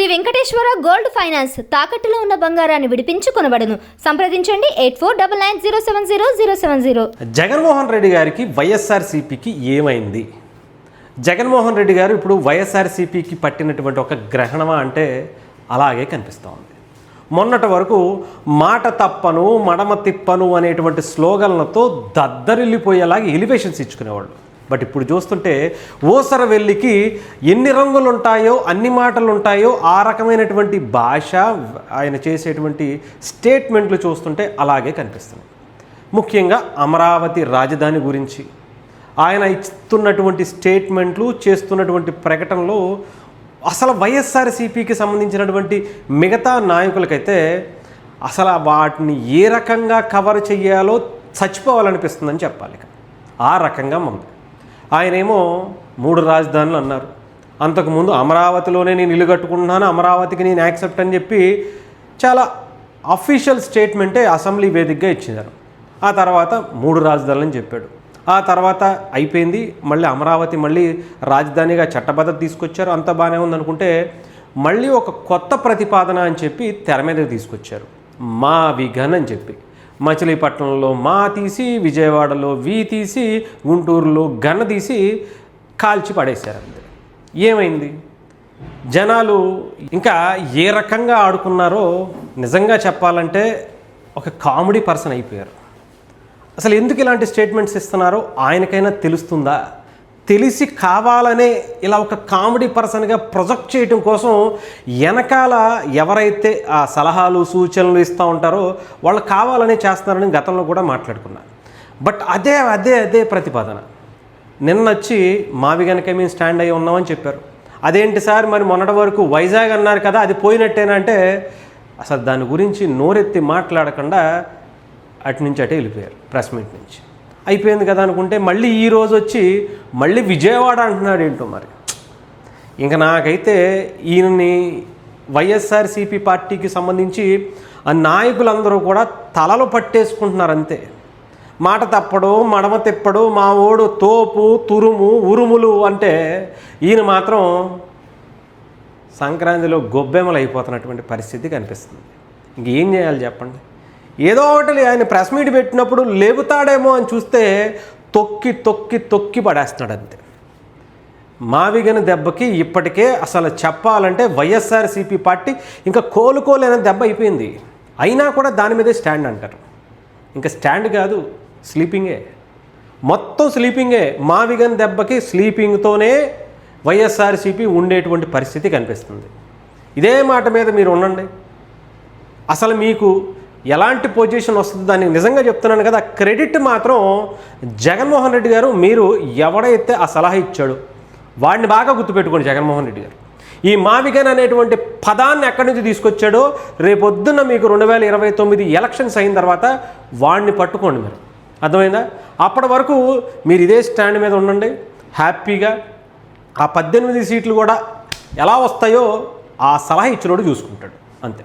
Shri Venkateswara gold finance తాకట్టులో ఉన్న బంగారాన్ని విడిపించి కొనబడును. సంప్రదించండి 8499070070. జగన్మోహన్ రెడ్డి గారికి వైఎస్ఆర్సీపీకి ఏమైంది? జగన్మోహన్ రెడ్డి గారు ఇప్పుడు వైఎస్ఆర్సీపీకి పట్టినటువంటి ఒక గ్రహణమా అంటే అలాగే కనిపిస్తూ ఉంది. మొన్నటి వరకు మాట తప్పను మడమ తిప్పను అనేటువంటి స్లోగన్లతో దద్దరిల్లిపోయేలాగా ఎలివేషన్స్ ఇచ్చుకునేవాళ్ళు. బట్ ఇప్పుడు చూస్తుంటే ఓసర వెల్లికి ఎన్ని రంగులు ఉంటాయో అన్ని మాటలు ఉంటాయో ఆ రకమైనటువంటి భాష ఆయన చేసేటువంటి స్టేట్మెంట్లు చూస్తుంటే అలాగే కనిపిస్తుంది. ముఖ్యంగా అమరావతి రాజధాని గురించి ఆయన ఇస్తున్నటువంటి స్టేట్మెంట్లు చేస్తున్నటువంటి ప్రకటనలు అసలు వైఎస్ఆర్సీపీకి సంబంధించినటువంటి మిగతా నాయకులకైతే అసలు వాటిని ఏ రకంగా కవర్ చేయాలో చచ్చిపోవాలనిపిస్తుందని చెప్పాలి. ఆ రకంగా ఉంది. ఆయనేమో 3 రాజధానులు అన్నారు. అంతకుముందు అమరావతిలోనే నేను ఇల్లు కట్టుకుంటున్నాను, అమరావతికి నేను యాక్సెప్ట్ అని చెప్పి చాలా అఫీషియల్ స్టేట్మెంటే అసెంబ్లీ వేదికగా ఇచ్చినారు. ఆ తర్వాత 3 రాజధానులు అని చెప్పాడు. ఆ తర్వాత అయిపోయింది. మళ్ళీ అమరావతి మళ్ళీ రాజధానిగా చట్టబద్ధత తీసుకొచ్చారు. అంత బాగానే ఉందనుకుంటే మళ్ళీ ఒక కొత్త ప్రతిపాదన అని చెప్పి తెర మీదకి తీసుకొచ్చారు. మా విఘన్ అని చెప్పి మచిలీపట్నంలో మా తీసి, విజయవాడలో వి తీసి, గుంటూరులో గన్న తీసి కాల్చి పడేశారు. అంతే. ఏమైంది? జనాలు ఇంకా ఏ రకంగా ఆడుకున్నారో నిజంగా చెప్పాలంటే ఒక కామెడీ పర్సన్ అయిపోయారు. అసలు ఎందుకు ఇలాంటి స్టేట్మెంట్స్ ఇస్తున్నారో ఆయనకైనా తెలుస్తుందా? తెలిసి కావాలనే ఇలా ఒక కామెడీ పర్సన్గా ప్రొజెక్ట్ చేయడం కోసం వెనకాల ఎవరైతే ఆ సలహాలు సూచనలు ఇస్తూ ఉంటారో వాళ్ళు కావాలనే చేస్తున్నారని గతంలో కూడా మాట్లాడుకున్నారు. బట్ అదే ప్రతిపాదన నిన్నొచ్చి మావి కనుక మేము స్టాండ్ అయ్యి ఉన్నామని చెప్పారు. అదేంటి సార్ మరి మొన్నటి వరకు వైజాగ్ అన్నారు కదా అది పోయినట్టేనంటే అసలు దాని గురించి నోరెత్తి మాట్లాడకుండా అటు నుంచి అటే వెళ్ళిపోయారు. ప్రెస్ మీట్ నుంచి అయిపోయింది కదా అనుకుంటే మళ్ళీ ఈరోజు వచ్చి మళ్ళీ విజయవాడ అంటున్నాడు. ఏంటో మరి ఇంకా నాకైతే ఈయన్ని వైఎస్ఆర్సీపీ పార్టీకి సంబంధించి ఆ నాయకులందరూ కూడా తలలు పట్టేసుకుంటున్నారు. అంతే. మాట తప్పడు మడమ తిప్పడు మా ఓడు తోపు తురుము ఉరుములు అంటే ఈయన మాత్రం సంక్రాంతిలో గొబ్బెమ్మలు అయిపోతున్నటువంటి పరిస్థితి కనిపిస్తుంది. ఇంకేం చేయాలి చెప్పండి? ఏదో ఒకటి ఆయన ప్రెస్ మీట్ పెట్టినప్పుడు లేపుతాడేమో అని చూస్తే తొక్కి తొక్కి తొక్కి పడేస్తున్నాడు. అంతే. మావిగని దెబ్బకి ఇప్పటికే అసలు చెప్పాలంటే వైఎస్ఆర్సీపీ పార్టీ ఇంకా కోలుకోలేని దెబ్బ అయిపోయింది. అయినా కూడా దాని మీదే స్టాండ్ అంటారు. ఇంకా స్టాండ్ కాదు, స్లీపింగే. మొత్తం స్లీపింగే. మావిగని దెబ్బకి స్లీపింగ్తోనే వైఎస్ఆర్సీపీ ఉండేటువంటి పరిస్థితి కనిపిస్తుంది. ఇదే మాట మీద మీరు ఉండండి. అసలు మీకు ఎలాంటి పొజిషన్ వస్తుంది దానికి నిజంగా చెప్తున్నాను కదా, క్రెడిట్ మాత్రం జగన్మోహన్ రెడ్డి గారు మీరు ఎవడైతే ఆ సలహా ఇచ్చాడో వాడిని బాగా గుర్తుపెట్టుకోండి. జగన్మోహన్ రెడ్డి గారు ఈ మావిగన్ అనేటువంటి పదాన్ని ఎక్కడి నుంచి తీసుకొచ్చాడో రేపొద్దున్న మీకు 2029 ఎలక్షన్స్ అయిన తర్వాత వాడిని పట్టుకోండి. మీరు అర్థమైందా? అప్పటి వరకు మీరు ఇదే స్టాండ్ మీద ఉండండి హ్యాపీగా. ఆ 18 సీట్లు కూడా ఎలా వస్తాయో ఆ సలహా ఇచ్చినోడు చూసుకుంటాడు. అంతే.